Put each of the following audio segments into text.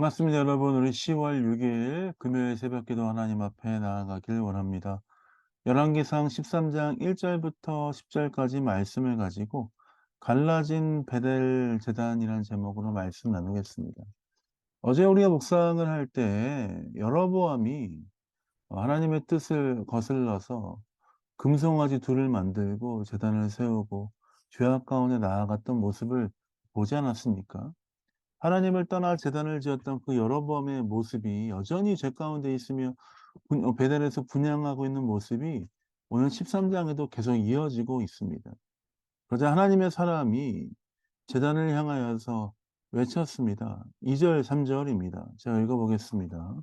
반갑습니다, 여러분. 우리 10월 6일 금요일 새벽기도 하나님 앞에 나아가길 원합니다. 열왕기상 13장 1절부터 10절까지 말씀을 가지고 갈라진 베델 제단이라는 제목으로 말씀 나누겠습니다. 어제 우리가 묵상을 할 때 여로보암이 하나님의 뜻을 거슬러서 금송아지 둘을 만들고 제단을 세우고 죄악 가운데 나아갔던 모습을 보지 않았습니까? 하나님을 떠나 제단을 지었던 그 여로보암의 모습이 여전히 죄 가운데 있으며 베델에서 분향하고 있는 모습이 오늘 13장에도 계속 이어지고 있습니다. 그러자 하나님의 사람이 제단을 향하여서 외쳤습니다. 2절, 3절입니다. 제가 읽어보겠습니다.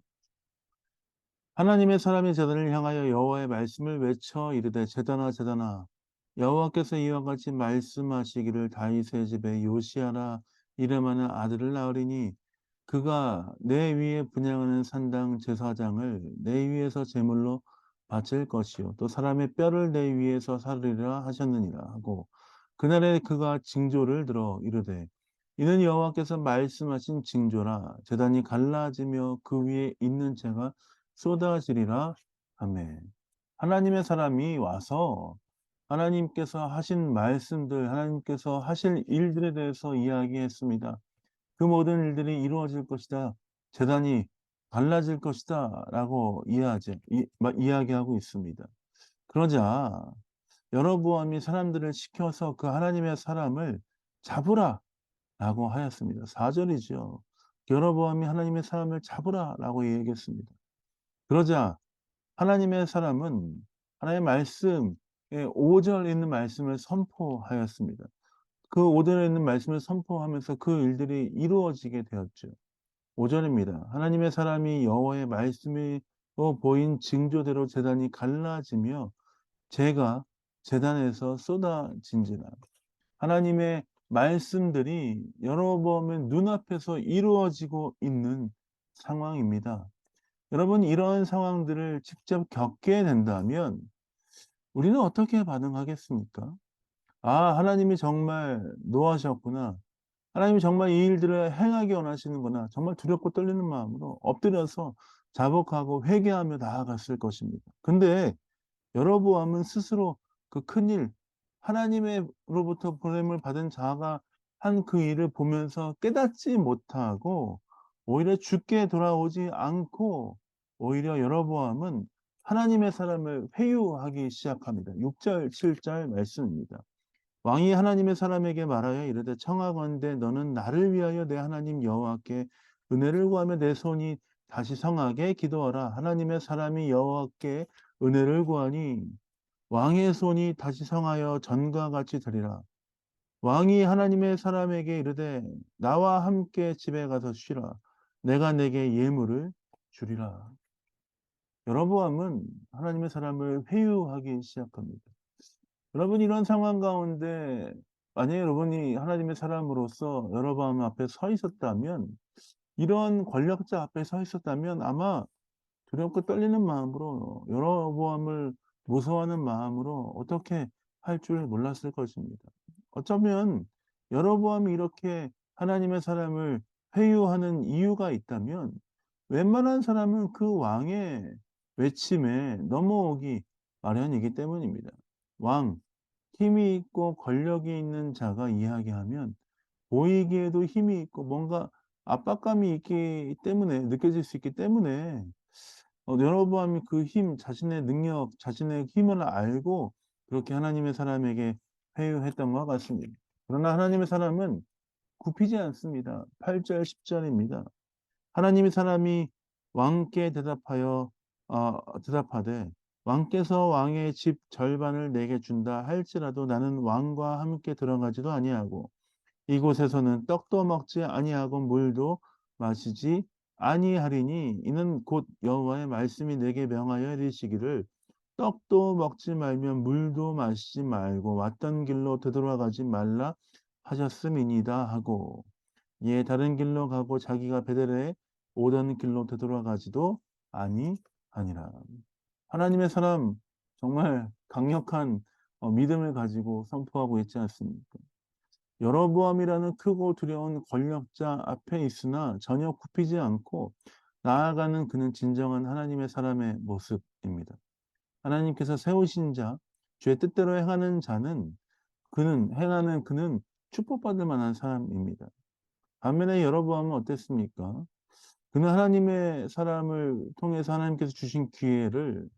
하나님의 사람이 제단을 향하여 여호와의 말씀을 외쳐 이르되 제단아 제단아 여호와께서 이와 같이 말씀하시기를 다윗의 집에 요시야라 이름하는 아들을 낳으리니 그가 내 위에 분향하는 산당 제사장을 내 위에서 제물로 바칠 것이요 또 사람의 뼈를 내 위에서 사르리라 하셨느니라 하고 그날에 그가 징조를 들어 이르되 이는 여호와께서 말씀하신 징조라 제단이 갈라지며 그 위에 있는 재가 쏟아지리라 하매 하나님의 사람이 와서 하나님께서 하신 말씀들 하나님께서 하실 일들에 대해서 이야기했습니다. 그 모든 일들이 이루어질 것이다. 재단이 달라질 것이다. 라고 이야기하고 있습니다. 그러자 여로보암이 사람들을 시켜서 그 하나님의 사람을 잡으라 라고 하였습니다. 4절이죠. 여로보암이 하나님의 사람을 잡으라 라고 얘기했습니다. 그러자 하나님의 사람은 하나님의 말씀에 5절 있는 말씀을 선포하였습니다. 그 5절에 있는 말씀을 선포하면서 그 일들이 이루어지게 되었죠. 5절입니다. 하나님의 사람이 여호와의 말씀이 보인 징조대로 제단이 갈라지며 재가 제단에서 쏟아진지라. 하나님의 말씀들이 여러분의 눈앞에서 이루어지고 있는 상황입니다. 여러분 이런 상황들을 직접 겪게 된다면 우리는 어떻게 반응하겠습니까? 아, 하나님이 정말 노하셨구나. 하나님이 정말 이 일들을 행하기 원하시는구나. 정말 두렵고 떨리는 마음으로 엎드려서 자복하고 회개하며 나아갔을 것입니다. 근데 여로보암은 스스로 그 큰일, 하나님으로부터 보냄을 받은 자가 한 그 일을 보면서 깨닫지 못하고 오히려 죽게 돌아오지 않고 오히려 여로보암은 하나님의 사람을 회유하기 시작합니다. 6절, 7절 말씀입니다. 왕이 하나님의 사람에게 말하여 이르되 청하건대 너는 나를 위하여 내 하나님 여호와께 은혜를 구하며 내 손이 다시 성하게 기도하라. 하나님의 사람이 여호와께 은혜를 구하니 왕의 손이 다시 성하여 전과 같이 되리라. 왕이 하나님의 사람에게 이르되 나와 함께 집에 가서 쉬라. 내가 내게 예물을 주리라. 여로보암은 하나님의 사람을 회유하기 시작합니다. 여러분 이런 상황 가운데 만약에 여러분이 하나님의 사람으로서 여로보암 앞에 서 있었다면 이런 권력자 앞에 서 있었다면 아마 두렵고 떨리는 마음으로 여로보암을 무서워하는 마음으로 어떻게 할 줄 몰랐을 것입니다. 어쩌면 여로보암이 이렇게 하나님의 사람을 회유하는 이유가 있다면 웬만한 사람은 그 왕의 외침에 넘어오기 마련이기 때문입니다. 왕, 힘이 있고 권력이 있는 자가 이야기하면 보이기에도 힘이 있고 뭔가 압박감이 있기 때문에 느껴질 수 있기 때문에 여로보암이 그 힘, 자신의 능력, 자신의 힘을 알고 그렇게 하나님의 사람에게 회유했던 것 같습니다. 그러나 하나님의 사람은 굽히지 않습니다. 8절, 10절입니다. 하나님의 사람이 왕께 대답하되 왕께서 왕의 집 절반을 내게 준다 할지라도 나는 왕과 함께 들어가지도 아니하고 이곳에서는 떡도 먹지 아니하고 물도 마시지 아니하리니 이는 곧 여호와의 말씀이 내게 명하여 이르시기를 떡도 먹지 말며 물도 마시지 말고 왔던 길로 되돌아가지 말라 하셨음이니이다 하고 이에 다른 길로 가고 자기가 베델에 오던 길로 되돌아가지도 아니하니라. 하나님의 사람 정말 강력한 믿음을 가지고 선포하고 있지 않습니까? 여로보암이라는 크고 두려운 권력자 앞에 있으나 전혀 굽히지 않고 나아가는 그는 진정한 하나님의 사람의 모습입니다. 하나님께서 세우신 자, 주의 뜻대로 행하는 자는 그는 축복받을 만한 사람입니다. 반면에 여로보암은 어땠습니까? 그는 하나님의 사람을 통해서 하나님께서 주신 기회를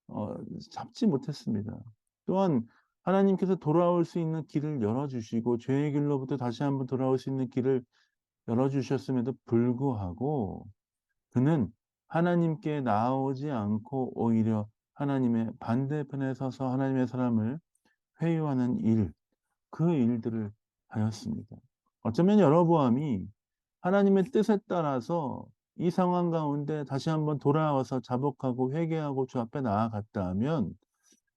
어 잡지 못했습니다. 또한 하나님께서 돌아올 수 있는 길을 열어 주시고 죄의 길로부터 다시 한번 돌아올 수 있는 길을 열어 주셨음에도 불구하고 그는 하나님께 나아오지 않고 오히려 하나님의 반대편에 서서 하나님의 사람을 회유하는 그 일들을 하였습니다. 어쩌면 여로보암이 하나님의 뜻에 따라서 이 상황 가운데 다시 한번 돌아와서 자복하고 회개하고 주 앞에 나아갔다면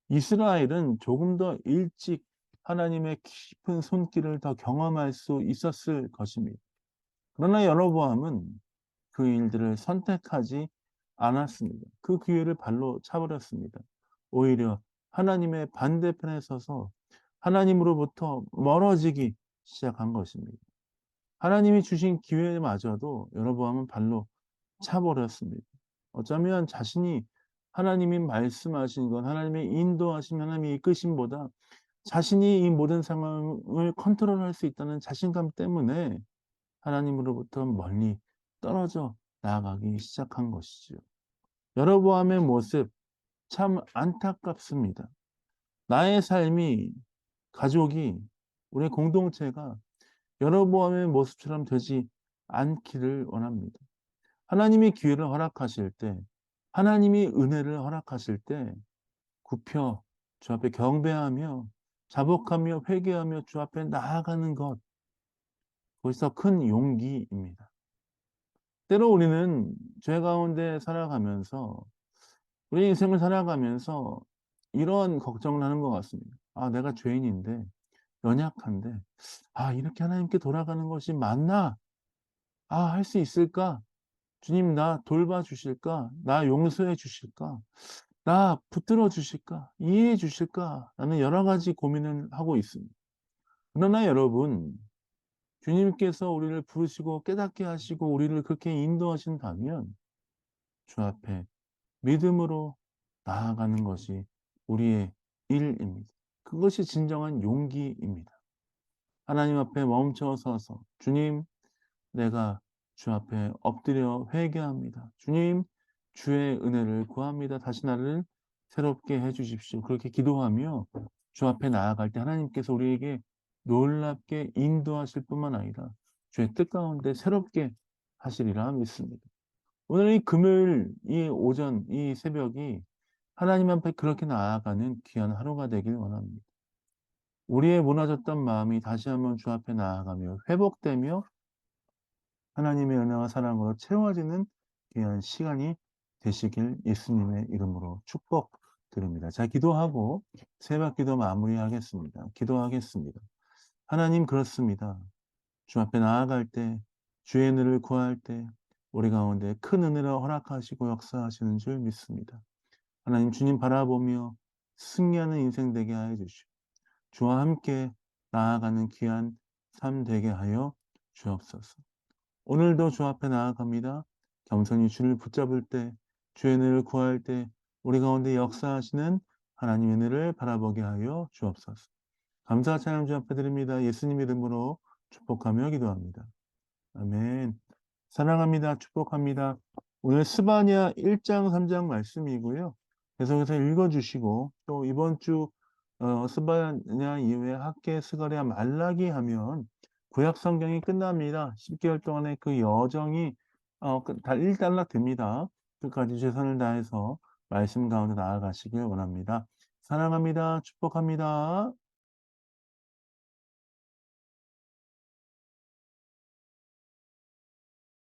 이스라엘은 조금 더 일찍 하나님의 깊은 손길을 더 경험할 수 있었을 것입니다. 그러나 여로보암은 그 일들을 선택하지 않았습니다. 그 기회를 발로 차버렸습니다. 오히려 하나님의 반대편에 서서 하나님으로부터 멀어지기 시작한 것입니다. 하나님이 주신 기회마저도 여로보암은 발로 차버렸습니다. 어쩌면 자신이 하나님이 말씀하신 것, 하나님의 인도하심, 하나님의 이끄심보다 자신이 이 모든 상황을 컨트롤할 수 있다는 자신감 때문에 하나님으로부터 멀리 떨어져 나아가기 시작한 것이죠. 여로보암의 모습 참 안타깝습니다. 나의 삶이, 가족이, 우리 공동체가 여로보암의 모습처럼 되지 않기를 원합니다. 하나님이 기회를 허락하실 때, 하나님이 은혜를 허락하실 때 굽혀 주 앞에 경배하며 자복하며 회개하며 주 앞에 나아가는 것, 그것이 더 큰 용기입니다. 때로 우리는 죄 가운데 살아가면서 우리 인생을 살아가면서 이런 걱정을 하는 것 같습니다. '아 내가 죄인인데 연약한데 이렇게 하나님께 돌아가는 것이 맞나? 할 수 있을까? 주님 나 돌봐 주실까? 나 용서해 주실까? 나 붙들어 주실까? 이해해 주실까?'라는 여러 가지 고민을 하고 있습니다. 그러나 여러분 주님께서 우리를 부르시고 깨닫게 하시고 우리를 그렇게 인도하신다면 주 앞에 믿음으로 나아가는 것이 우리의 일입니다. 그것이 진정한 용기입니다. 하나님 앞에 멈춰 서서 주님 내가 주 앞에 엎드려 회개합니다. 주님 주의 은혜를 구합니다. 다시 나를 새롭게 해 주십시오. 그렇게 기도하며 주 앞에 나아갈 때 하나님께서 우리에게 놀랍게 인도하실 뿐만 아니라 주의 뜻 가운데 새롭게 하시리라 믿습니다. 오늘 이 금요일 이 오전 이 새벽이 하나님 앞에 그렇게 나아가는 귀한 하루가 되길 원합니다. 우리의 무너졌던 마음이 다시 한번 주 앞에 나아가며 회복되며 하나님의 은혜와 사랑으로 채워지는 귀한 시간이 되시길 예수님의 이름으로 축복드립니다. 자, 기도하고 새벽 기도 마무리하겠습니다. 기도하겠습니다. 하나님 그렇습니다. 주 앞에 나아갈 때 주의 은혜를 구할 때 우리 가운데 큰 은혜를 허락하시고 역사하시는 줄 믿습니다. 하나님 주님 바라보며 승리하는 인생 되게 하여 주시고 주와 함께 나아가는 귀한 삶 되게 하여 주옵소서. 오늘도 주 앞에 나아갑니다. 겸손히 주를 붙잡을 때 주의 은혜를 구할 때 우리 가운데 역사하시는 하나님의 은혜를 바라보게 하여 주옵소서. 감사와 찬양 주 앞에 드립니다. 예수님 이름으로 축복하며 기도합니다. 아멘. 사랑합니다. 축복합니다. 오늘 스바냐 1장 3장 말씀이고요. 계속해서 읽어 주시고 또 이번 주 스바냐 이후에 학계 스가랴 말라기 하면 구약 성경이 끝납니다. 10개월 동안의 그 여정이 일단락 됩니다. 끝까지 최선을 다해서 말씀 가운데 나아가시길 원합니다. 사랑합니다. 축복합니다.